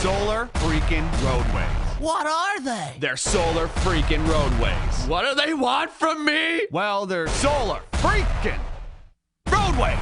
solar freaking roadways. What are they? They're solar freaking roadways. What do they want from me? Well, they're solar freaking roadways.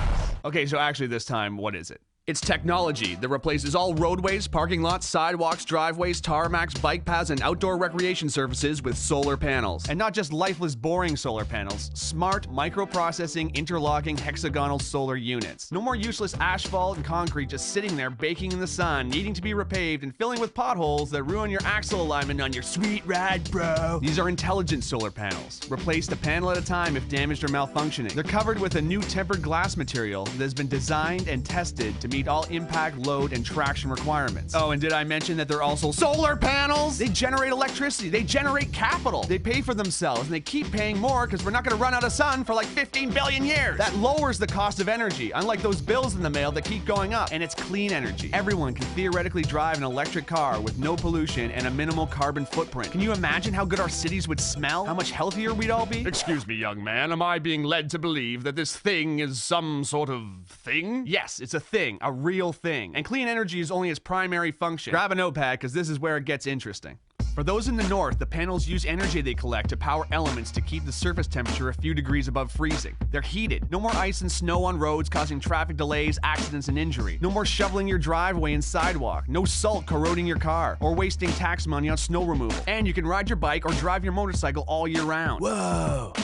Okay, so actually this time, what is it? It's technology that replaces all roadways, parking lots, sidewalks, driveways, tarmacs, bike paths, and outdoor recreation surfaces with solar panels. And not just lifeless, boring solar panels. Smart, microprocessing, interlocking, hexagonal solar units. No more useless asphalt and concrete just sitting there baking in the sun, needing to be repaved and filling with potholes that ruin your axle alignment on your sweet ride, bro. These are intelligent solar panels. Replaced a panel at a time if damaged or malfunctioning. They're covered with a new tempered glass material that has been designed and tested to meet all impact, load, and traction requirements. Oh, and did I mention that they're also solar panels? They generate electricity, they generate capital, they pay for themselves, and they keep paying more because we're not gonna run out of sun for like 15 billion years. That lowers the cost of energy, unlike those bills in the mail that keep going up, and it's clean energy. Everyone can theoretically drive an electric car with no pollution and a minimal carbon footprint. Can you imagine how good our cities would smell? How much healthier we'd all be? Excuse me, young man, am I being led to believe that this thing is some sort of thing? Yes, it's a thing. A real thing. And clean energy is only its primary function. Grab a notepad, because this is where it gets interesting. For those in the north, the panels use energy they collect to power elements to keep the surface temperature a few degrees above freezing. They're heated. No more ice and snow on roads causing traffic delays, accidents, and injury. No more shoveling your driveway and sidewalk. No salt corroding your car or wasting tax money on snow removal. And you can ride your bike or drive your motorcycle all year round. Whoa!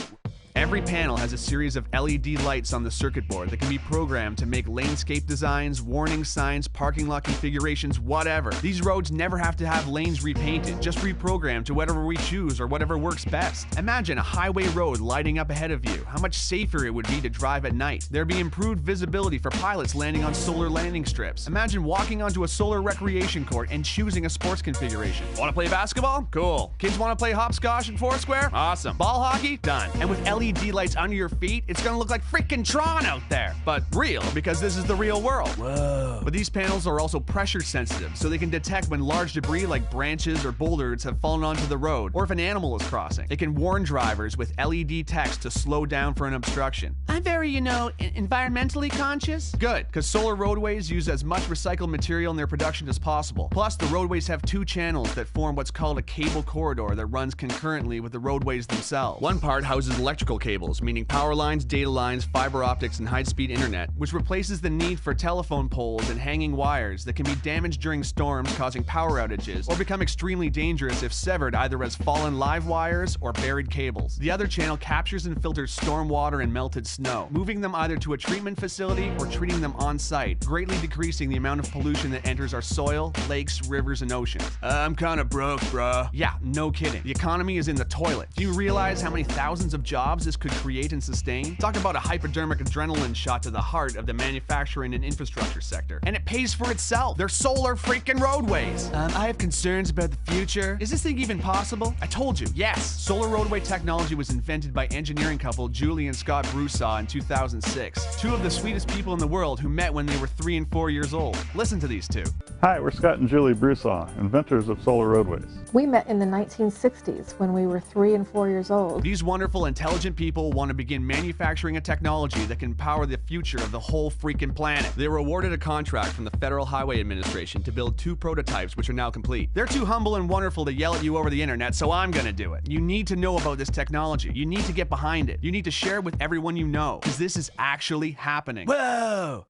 Every panel has a series of LED lights on the circuit board that can be programmed to make landscape designs, warning signs, parking lot configurations, whatever. These roads never have to have lanes repainted, just reprogrammed to whatever we choose or whatever works best. Imagine a highway road lighting up ahead of you. How much safer it would be to drive at night. There'd be improved visibility for pilots landing on solar landing strips. Imagine walking onto a solar recreation court and choosing a sports configuration. Want to play basketball? Cool. Kids want to play hopscotch and foursquare? Awesome. Ball hockey? Done. And with LED lights under your feet, it's gonna look like freaking Tron out there. But real, because this is the real world. Whoa. But these panels are also pressure sensitive, so they can detect when large debris like branches or boulders have fallen onto the road, or if an animal is crossing. They can warn drivers with LED text to slow down for an obstruction. I'm very, environmentally conscious. Good, because solar roadways use as much recycled material in their production as possible. Plus, the roadways have two channels that form what's called a cable corridor that runs concurrently with the roadways themselves. One part houses electrical cables, meaning power lines, data lines, fiber optics, and high-speed internet, which replaces the need for telephone poles and hanging wires that can be damaged during storms, causing power outages, or become extremely dangerous if severed either as fallen live wires or buried cables. The other channel captures and filters storm water and melted snow, moving them either to a treatment facility or treating them on-site, greatly decreasing the amount of pollution that enters our soil, lakes, rivers, and oceans. I'm kinda broke, bruh. Yeah, no kidding. The economy is in the toilet. Do you realize how many thousands of jobs this could create and sustain? Talk about a hypodermic adrenaline shot to the heart of the manufacturing and infrastructure sector. And it pays for itself. They're solar freaking roadways. I have concerns about the future. Is this thing even possible? I told you, yes. Solar roadway technology was invented by engineering couple Julie and Scott Brusaw in 2006. Two of the sweetest people in the world who met when they were 3 and 4 years old. Listen to these two. Hi, we're Scott and Julie Brusaw, inventors of solar roadways. We met in the 1960s when we were 3 and 4 years old. These wonderful, intelligent people want to begin manufacturing a technology that can power the future of the whole freaking planet. They were awarded a contract from the Federal Highway Administration to build 2 prototypes, which are now complete. They're too humble and wonderful to yell at you over the internet, so I'm gonna do it. You need to know about this technology. You need to get behind it. You need to share it with everyone you know, because this is actually happening. Whoa!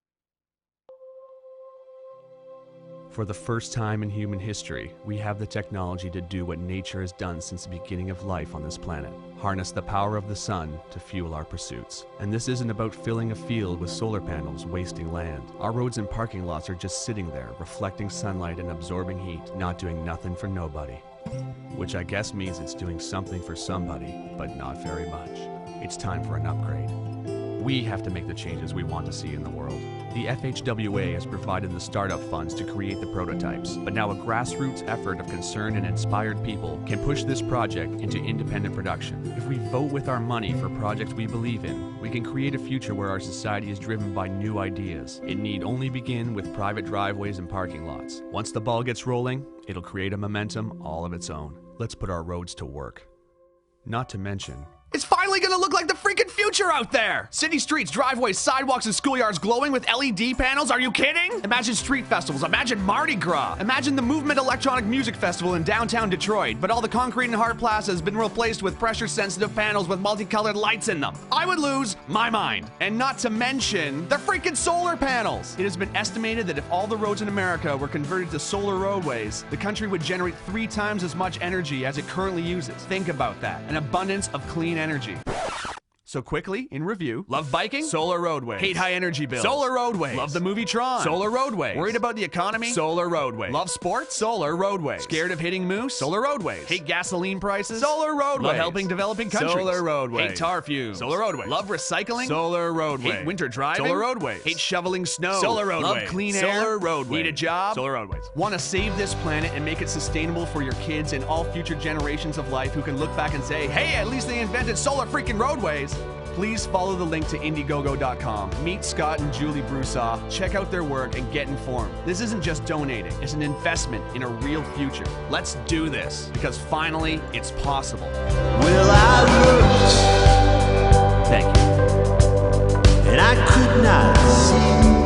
For the first time in human history, we have the technology to do what nature has done since the beginning of life on this planet. Harness the power of the sun to fuel our pursuits. And this isn't about filling a field with solar panels, wasting land. Our roads and parking lots are just sitting there, reflecting sunlight and absorbing heat, not doing nothing for nobody. Which I guess means it's doing something for somebody, but not very much. It's time for an upgrade. We have to make the changes we want to see in the world. The FHWA has provided the startup funds to create the prototypes, but now a grassroots effort of concerned and inspired people can push this project into independent production. If we vote with our money for projects we believe in, we can create a future where our society is driven by new ideas. It need only begin with private driveways and parking lots. Once the ball gets rolling, it'll create a momentum all of its own. Let's put our roads to work. Not to mention, It's finally gonna look like the freaking future out there! City streets, driveways, sidewalks, and schoolyards glowing with LED panels? Are you kidding? Imagine street festivals, imagine Mardi Gras, imagine the Movement Electronic Music Festival in downtown Detroit, but all the concrete in Hart Plaza has been replaced with pressure-sensitive panels with multicolored lights in them. I would lose my mind. And not to mention the freaking solar panels! It has been estimated that if all the roads in America were converted to solar roadways, the country would generate 3 times as much energy as it currently uses. Think about that. An abundance of clean energy. So quickly, in review, love biking? Solar Roadways. Hate high energy bills? Solar Roadways. Love the movie Tron? Solar Roadways. Worried about the economy? Solar Roadways. Love sports? Solar Roadways. Scared of hitting moose? Solar Roadways. Hate gasoline prices? Solar Roadways. Love helping developing countries? Solar Roadways. Hate tar fumes? Solar Roadways. Love recycling? Solar Roadways. Hate winter driving? Solar Roadways. Hate shoveling snow? Solar Roadways. Love clean air? Solar Roadways. Need a job? Solar Roadways. Want to save this planet and make it sustainable for your kids and all future generations of life who can look back and say, hey, at least they invented solar freaking roadways? Please follow the link to Indiegogo.com. Meet Scott and Julie Brusaw, check out their work, and get informed. This isn't just donating, it's an investment in a real future. Let's do this, because finally, it's possible. Well, I looked, Thank you. and I could not see